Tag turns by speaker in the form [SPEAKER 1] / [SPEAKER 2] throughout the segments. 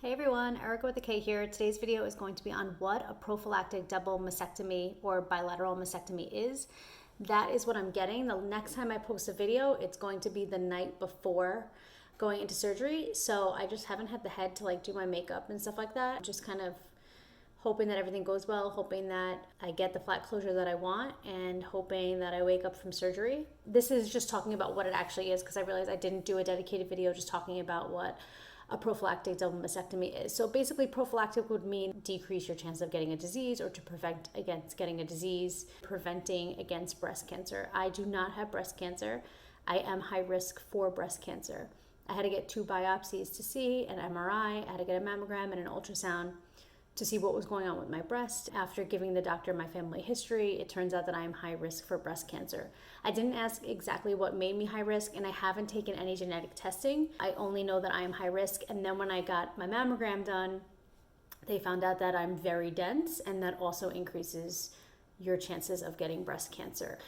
[SPEAKER 1] Hey everyone, Erica with the K here. Today's video is going to be on what a prophylactic double mastectomy or bilateral mastectomy is. That is what I'm getting. The next time I post a video, it's going to be the night before going into surgery. So I just haven't had the head to do my makeup and stuff like that. Just kind of hoping that everything goes well, hoping that I get the flat closure that I want, and hoping that I wake up from surgery. This is just talking about what it actually is because I realized I didn't do a dedicated video just talking about what a prophylactic double mastectomy is. So basically, prophylactic would mean decrease your chance of getting a disease or to prevent against getting a disease, preventing against breast cancer. I do not have breast cancer. I am high risk for breast cancer. I had to get 2 biopsies to see, an MRI, I had to get a mammogram and an ultrasound to see what was going on with my breast. After giving the doctor my family history, it turns out that I am high risk for breast cancer. I didn't ask exactly what made me high risk, and I haven't taken any genetic testing. I only know that I am high risk, and then when I got my mammogram done, they found out that I'm very dense, and that also increases your chances of getting breast cancer.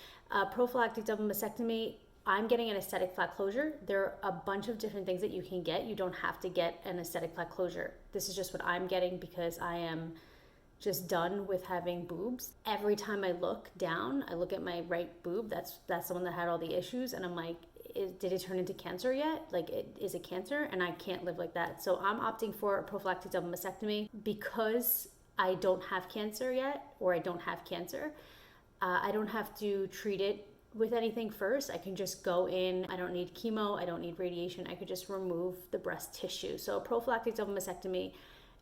[SPEAKER 1] Prophylactic double mastectomy, I'm getting an aesthetic flat closure. There are a bunch of different things that you can get. You don't have to get an aesthetic flat closure. This is just what I'm getting because I am just done with having boobs. Every time I look down, I look at my right boob. That's the one that had all the issues, and I'm like, did it turn into cancer yet? Is it cancer? And I can't live like that. So I'm opting for a prophylactic double mastectomy because I don't have cancer yet, or I don't have cancer. I don't have to treat it with anything first. I can just go in. I don't need chemo. I don't need radiation. I could just remove the breast tissue. So a prophylactic double mastectomy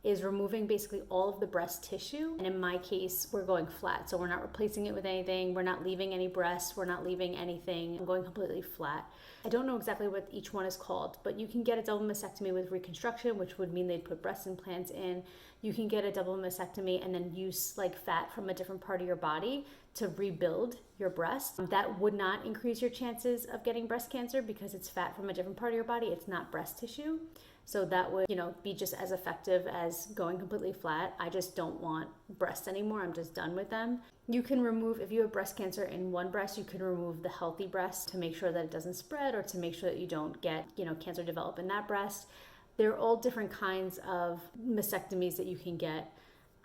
[SPEAKER 1] is removing basically all of the breast tissue. And in my case, we're going flat. So we're not replacing it with anything. We're not leaving any breasts. We're not leaving anything. I'm going completely flat. I don't know exactly what each one is called, but you can get a double mastectomy with reconstruction, which would mean they'd put breast implants in. You can get a double mastectomy and then use fat from a different part of your body to rebuild your breast. That would not increase your chances of getting breast cancer because it's fat from a different part of your body. It's not breast tissue. So that would, be just as effective as going completely flat. I just don't want breasts anymore. I'm just done with them. You can remove, if you have breast cancer in one breast, you can remove the healthy breast to make sure that it doesn't spread or to make sure that you don't get, cancer develop in that breast. There are all different kinds of mastectomies that you can get.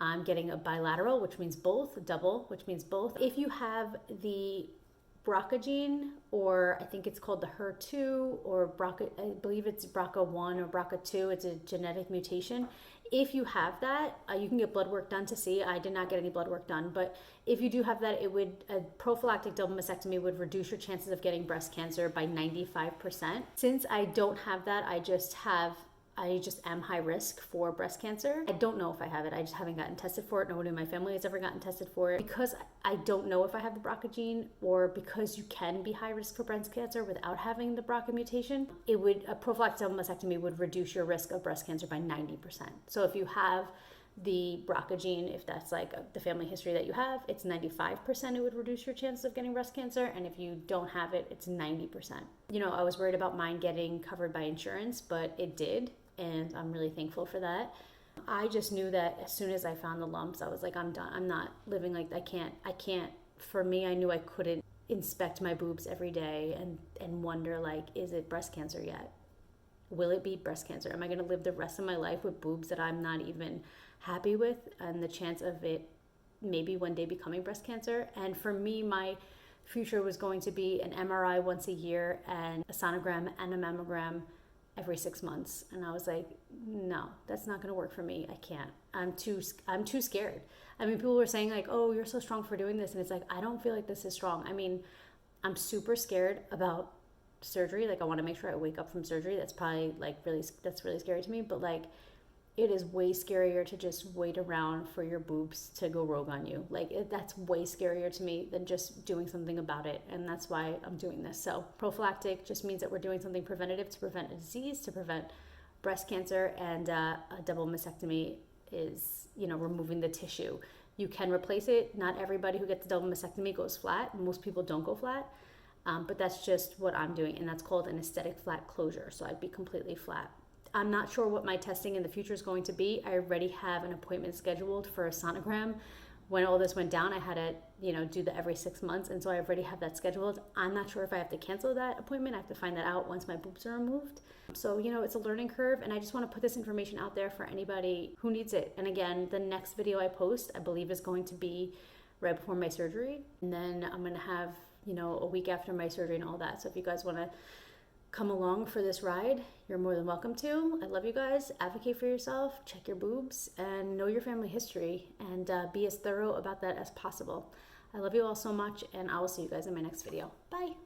[SPEAKER 1] I'm getting a bilateral, which means both, a double, which means both. If you have the BRCA gene, or I think it's called the HER2, or BRCA, I believe it's BRCA1 or BRCA2, it's a genetic mutation. If you have that, you can get blood work done to see. I did not get any blood work done, but if you do have that, a prophylactic double mastectomy would reduce your chances of getting breast cancer by 95%. Since I don't have that, I just am high risk for breast cancer. I don't know if I have it. I just haven't gotten tested for it. Nobody in my family has ever gotten tested for it. Because I don't know if I have the BRCA gene, or because you can be high risk for breast cancer without having the BRCA mutation, a prophylactic double mastectomy would reduce your risk of breast cancer by 90%. So if you have the BRCA gene, if that's the family history that you have, it's 95% it would reduce your chances of getting breast cancer. And if you don't have it, it's 90%. I was worried about mine getting covered by insurance, but it did. And I'm really thankful for that. I just knew that as soon as I found the lumps, I was like, I'm done. I'm not living I can't. For me, I knew I couldn't inspect my boobs every day and wonder, is it breast cancer yet? Will it be breast cancer? Am I going to live the rest of my life with boobs that I'm not even happy with, and the chance of it maybe one day becoming breast cancer? And for me, my future was going to be an MRI once a year and a sonogram and a mammogram every 6 months. And I was like, no, that's not going to work for me. I can't. I'm too scared. I mean, people were saying oh, you're so strong for doing this. And it's I don't feel like this is strong. I mean, I'm super scared about surgery. I want to make sure I wake up from surgery. That's probably that's really scary to me. But it is way scarier to just wait around for your boobs to go rogue on you. That's way scarier to me than just doing something about it. And that's why I'm doing this. So prophylactic just means that we're doing something preventative to prevent a disease, to prevent breast cancer. And a double mastectomy is, removing the tissue. You can replace it. Not everybody who gets a double mastectomy goes flat. Most people don't go flat. But that's just what I'm doing. And that's called an aesthetic flat closure. So I'd be completely flat. I'm not sure what my testing in the future is going to be. I already have an appointment scheduled for a sonogram when all this went down, I had to, you know, do the every 6 months. And so I already have that scheduled. I'm not sure if I have to cancel that appointment. I have to find that out once my boobs are removed. So, you know, it's a learning curve. And I just want to put this information out there for anybody who needs it. And again, the next video I post, I believe, is going to be right before my surgery. And then I'm going to have, you know, a week after my surgery and all that. So if you guys want to come along for this ride, you're more than welcome to. I love you guys. Advocate for yourself, check your boobs, and know your family history, and be as thorough about that as possible. I love you all so much, and I will see you guys in my next video. Bye.